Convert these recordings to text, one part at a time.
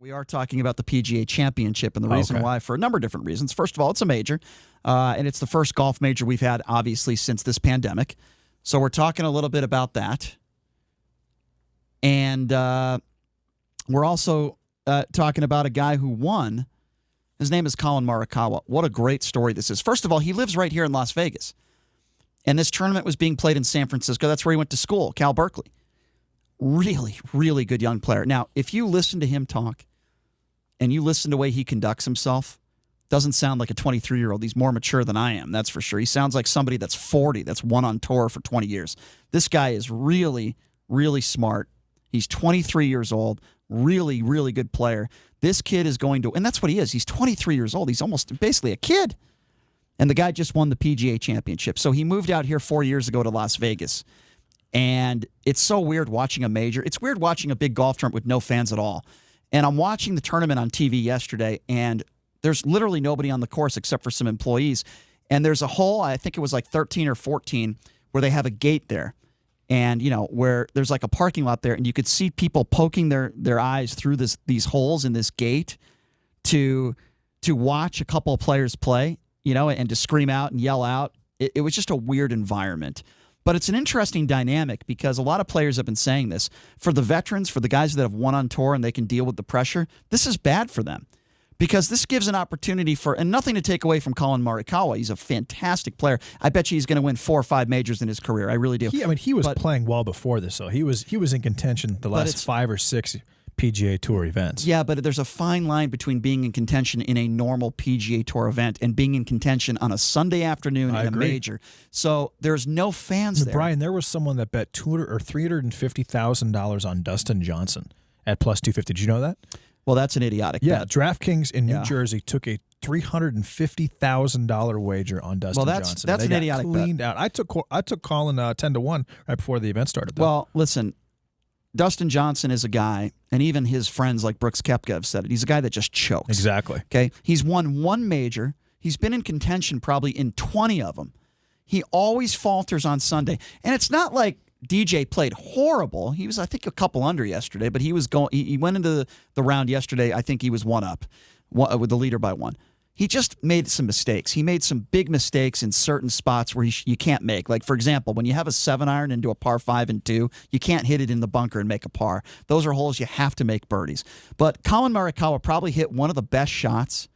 We are talking about the PGA Championship, and the reason why, for a number of different reasons. First of all, it's a major, and it's the first golf major we've had, obviously, since this pandemic. So we're talking a little bit about that. And we're also talking about a guy who won. His name is Collin Morikawa. What a great story this is. First of all, he lives right here in Las Vegas. And this tournament was being played in San Francisco. That's where he went to school, Cal Berkeley. Really, really good young player. Now, if you listen to him talk and you listen to the way he conducts himself, doesn't sound like a 23-year-old. He's more mature than I am, that's for sure. He sounds like somebody that's 40, that's won on tour for 20 years. This guy is really, really smart. He's 23 years old, really, really good player. This kid is going to, and that's what he is. He's 23 years old. He's almost basically a kid. And the guy just won the PGA Championship. So he moved out here 4 years ago to Las Vegas. And it's so weird watching a major. It's weird watching a big golf tournament with no fans at all. And I'm watching the tournament on TV yesterday, and there's literally nobody on the course except for some employees. And there's a hole, I think it was like 13 or 14, where they have a gate there. And, you know, where there's like a parking lot there, and you could see people poking their eyes through these holes in this gate to watch a couple of players play, you know, and to scream out and yell out. It was just a weird environment. But it's an interesting dynamic because a lot of players have been saying this. For the veterans, for the guys that have won on tour and they can deal with the pressure, this is bad for them because this gives an opportunity for, and nothing to take away from Collin Morikawa. He's a fantastic player. I bet you he's going to win 4 or 5 majors in his career. I really do. He was playing well before this, though. He was in contention the last 5 or 6 PGA Tour events. Yeah, but there's a fine line between being in contention in a normal PGA Tour event and being in contention on a Sunday afternoon in a major. So there's no fans there. Brian, there was someone that bet $200,000 or $350,000 on Dustin Johnson at plus 250. Did you know that? Well, that's an idiotic bet. DraftKings in New Jersey took a $350,000 wager on Dustin Johnson. That's an idiotic cleaned out. I took Collin 10-1 right before the event started, though. Well, listen, Dustin Johnson is a guy, and even his friends like Brooks Koepka have said it, he's a guy that just chokes. Exactly. Okay? He's won 1 major. He's been in contention probably in 20 of them. He always falters on Sunday. And it's not like DJ played horrible. He was, I think, a couple under yesterday, but he went into the round yesterday, I think he was 1 up with the leader by 1. He just made some mistakes. He made some big mistakes in certain spots where you can't make. Like, for example, when you have a 7-iron into a par 5 and 2, you can't hit it in the bunker and make a par. Those are holes you have to make birdies. But Collin Morikawa probably hit one of the best shots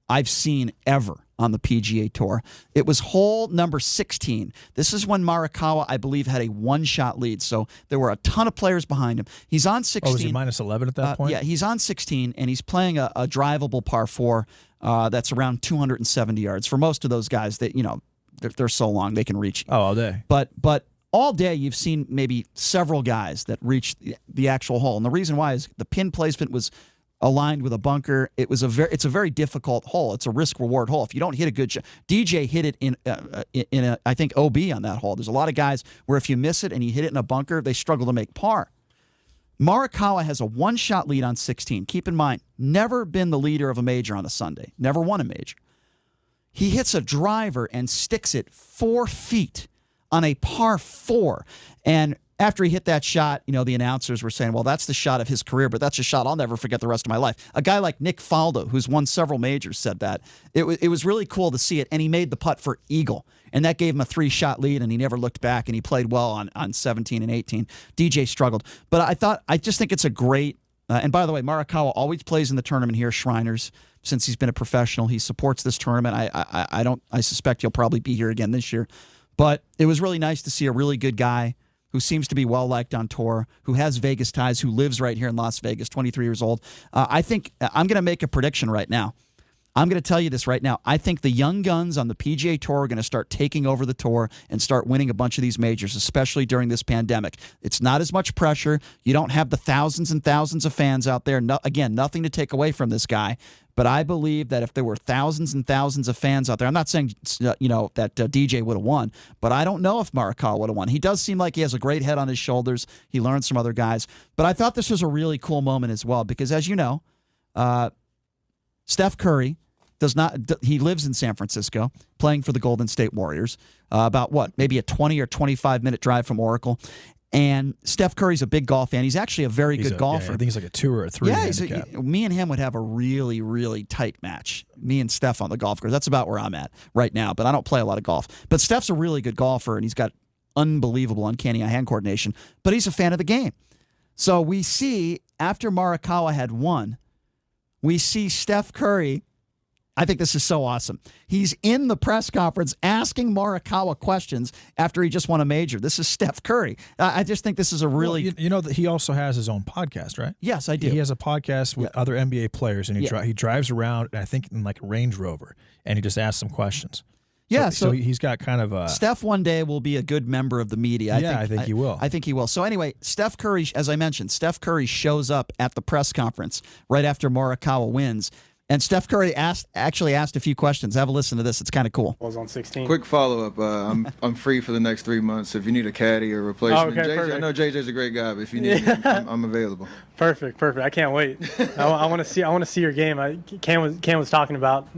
I've seen ever on the PGA Tour. It was hole number 16. This is when Morikawa, I believe, had a 1-shot lead. So there were a ton of players behind him. He's on 16. Oh, was he minus 11 at that point? Yeah, he's on 16, and he's playing a drivable par 4 that's around 270 yards. For most of those guys, that they're so long they can reach. Oh, all day. But all day you've seen maybe several guys that reach the actual hole. And the reason why is the pin placement was aligned with a bunker. It's a very difficult hole. It's a risk-reward hole. If you don't hit a good shot, DJ hit it in a, I think, OB on that hole. There's a lot of guys where if you miss it and you hit it in a bunker, they struggle to make par. Morikawa has a 1-shot lead on 16. Keep in mind, never been the leader of a major on a Sunday. Never won a major. He hits a driver and sticks it 4 feet on a par 4. And after he hit that shot, the announcers were saying, well, that's the shot of his career, but that's a shot I'll never forget the rest of my life. A guy like Nick Faldo, who's won several majors, said that. It was really cool to see it, and he made the putt for eagle, and that gave him a 3-shot lead, and he never looked back, and he played well on 17 and 18. DJ struggled. But I just think it's a great, and by the way, Morikawa always plays in the tournament here, Shriners, since he's been a professional. He supports this tournament. I suspect he'll probably be here again this year. But it was really nice to see a really good guy who seems to be well-liked on tour, who has Vegas ties, who lives right here in Las Vegas, 23 years old. I think I'm going to make a prediction right now. I'm going to tell you this right now. I think the young guns on the PGA Tour are going to start taking over the tour and start winning a bunch of these majors, especially during this pandemic. It's not as much pressure. You don't have the thousands and thousands of fans out there. No, again, nothing to take away from this guy. But I believe that if there were thousands and thousands of fans out there, I'm not saying that DJ would have won, but I don't know if Morikawa would have won. He does seem like he has a great head on his shoulders. He learns from other guys. But I thought this was a really cool moment as well because, as you know, Steph Curry he lives in San Francisco playing for the Golden State Warriors, about maybe a 20 or 25-minute drive from Oracle. And Steph Curry's a big golf fan. He's actually a very good golfer. Yeah, I think he's like a 2 or a 3 handicap. Me and him would have a really, really tight match. Me and Steph on the golf course. That's about where I'm at right now, but I don't play a lot of golf. But Steph's a really good golfer, and he's got unbelievable uncanny eye-hand coordination, but he's a fan of the game. So we see, after Morikawa had won, we see Steph Curry. I think this is so awesome. He's in the press conference asking Morikawa questions after he just won a major. This is Steph Curry. I just think this is a really... Well, you know that he also has his own podcast, right? Yes, I do. He has a podcast with other NBA players, and he drives around, I think, in like a Range Rover, and he just asks some questions. Yeah, so he's got kind of a... Steph one day will be a good member of the media. I think he will. I think he will. So anyway, Steph Curry, as I mentioned, Steph Curry shows up at the press conference right after Morikawa wins. And Steph Curry actually asked a few questions. Have a listen to this. It's kind of cool. I was on 16. Quick follow-up. I'm free for the next 3 months. If you need a caddy or replacement, okay, JJ, I know JJ's a great guy, but if you need me, I'm available. Perfect. I can't wait. I want to see your game. Cam was talking about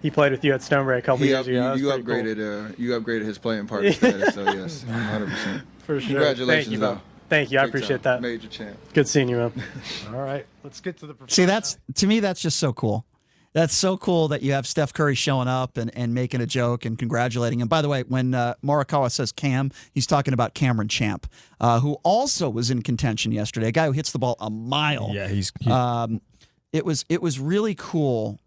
he played with you at Stonebreak a couple years ago. You upgraded his playing partner status. So yes, 100%. For sure. Congratulations, Thank you, though. Thank you. I Big appreciate time. that. Major champ. Good seeing you, man. All right, let's get to the. See, to me, that's just so cool. That's so cool that you have Steph Curry showing up and making a joke and congratulating him. By the way, when Morikawa says Cam, he's talking about Cameron Champ, who also was in contention yesterday. A guy who hits the ball a mile. Yeah, it was really cool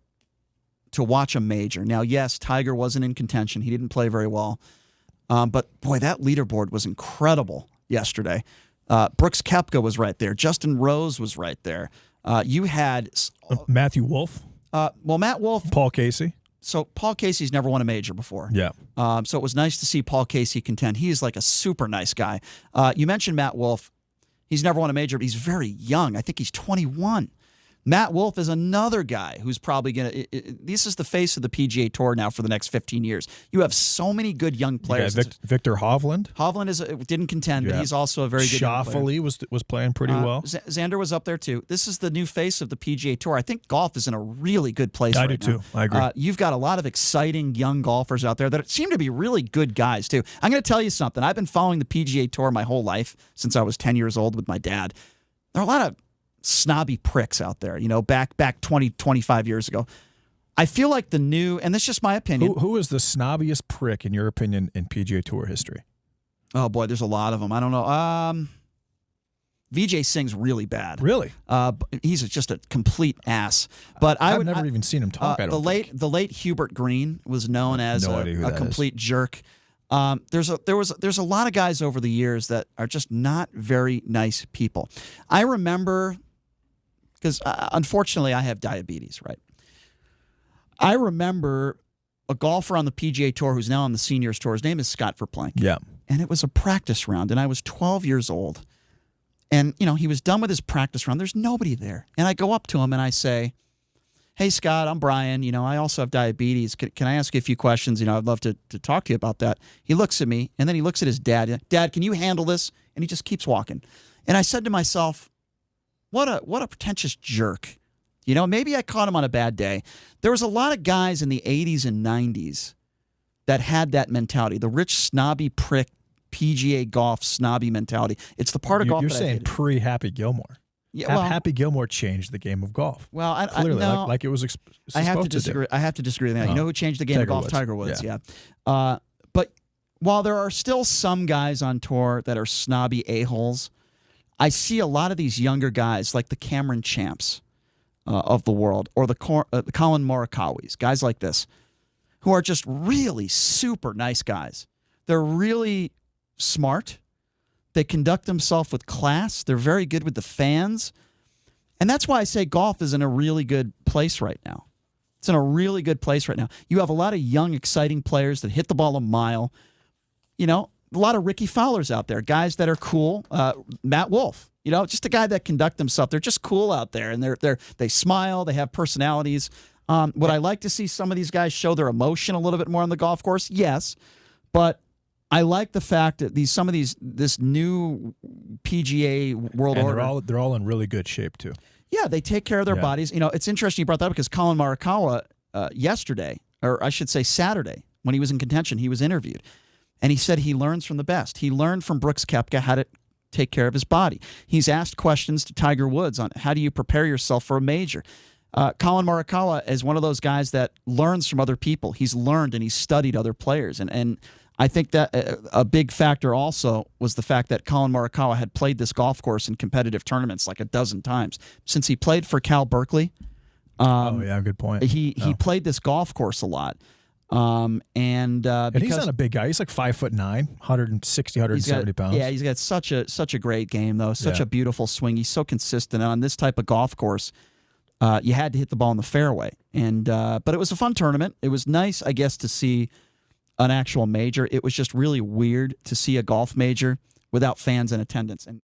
to watch a major. Now, yes, Tiger wasn't in contention. He didn't play very well. But, boy, that leaderboard was incredible yesterday. Brooks Koepka was right there. Justin Rose was right there. You had... Matthew Wolff. Matt Wolff. Paul Casey. So Paul Casey's never won a major before. Yeah. So it was nice to see Paul Casey contend. He is like a super nice guy. You mentioned Matt Wolff. He's never won a major, but he's very young. I think he's 21. Matt Wolff is another guy who's probably going to – this is the face of the PGA Tour now for the next 15 years. You have so many good young players. Victor Hovland. Hovland didn't contend, but he's also a very good young player. Schauffele was playing pretty well. Xander was up there too. This is the new face of the PGA Tour. I think golf is in a really good place right now. I do too. I agree. You've got a lot of exciting young golfers out there that seem to be really good guys too. I'm going to tell you something. I've been following the PGA Tour my whole life since I was 10 years old with my dad. There are a lot of snobby pricks out there, back 20, 25 years ago. I feel like the new, and this is just my opinion. Who is the snobbiest prick, in your opinion, in PGA Tour history? Oh, boy, there's a lot of them. I don't know. Vijay Singh's really bad. Really? He's just a complete ass. But I've never even seen him talk. The late Hubert Green was known as a complete jerk. There's a lot of guys over the years that are just not very nice people. I remember, because unfortunately I have diabetes, right? I remember a golfer on the PGA Tour who's now on the Seniors Tour. His name is Scott Verplank. Yeah. And it was a practice round, and I was 12 years old. And, he was done with his practice round. There's nobody there. And I go up to him and I say, "Hey, Scott, I'm Brian. I also have diabetes. Can I ask you a few questions? I'd love to talk to you about that." He looks at me, and then he looks at his dad. "Dad, can you handle this?" And he just keeps walking. And I said to myself, what a pretentious jerk. Maybe I caught him on a bad day. There was a lot of guys in the 80s and 90s that had that mentality, the rich, snobby prick, PGA golf snobby mentality. It's the part of golf you're that saying pre-Happy Gilmore. Yeah, Happy Gilmore changed the game of golf. Well, clearly, no, like it was supposed I have to to disagree. do. I have to disagree with that. You know who changed the game of golf? Tiger Woods. Yeah. But while there are still some guys on tour that are snobby a-holes, I see a lot of these younger guys like the Cameron Champs of the world, or the Collin Morikawas, guys like this, who are just really super nice guys. They're really smart. They conduct themselves with class. They're very good with the fans. And that's why I say golf is in a really good place right now. It's in a really good place right now. You have a lot of young, exciting players that hit the ball a mile. A lot of Ricky Fowlers out there, guys that are cool. Matt Wolff, just a guy that conduct themselves. They're just cool out there, and they smile. They have personalities. Would I like to see some of these guys show their emotion a little bit more on the golf course? Yes, but I like the fact that this new PGA World Order, they're all in really good shape too. Yeah, they take care of their bodies. It's interesting you brought that up because Collin Morikawa yesterday, or I should say Saturday, when he was in contention, he was interviewed. And he said he learns from the best. He learned from Brooks Koepka how to take care of his body. He's asked questions to Tiger Woods on how do you prepare yourself for a major. Collin Morikawa is one of those guys that learns from other people. He's learned and he's studied other players. And I think that a big factor also was the fact that Collin Morikawa had played this golf course in competitive tournaments like a dozen times. Since he played for Cal Berkeley, good point. He played this golf course a lot. And he's not a big guy. He's like 5'9", 160, 170 pounds. Yeah, he's got such a great game, though. Such a beautiful swing. He's so consistent. And on this type of golf course, you had to hit the ball in the fairway. And but it was a fun tournament. It was nice, I guess, to see an actual major. It was just really weird to see a golf major without fans in attendance. And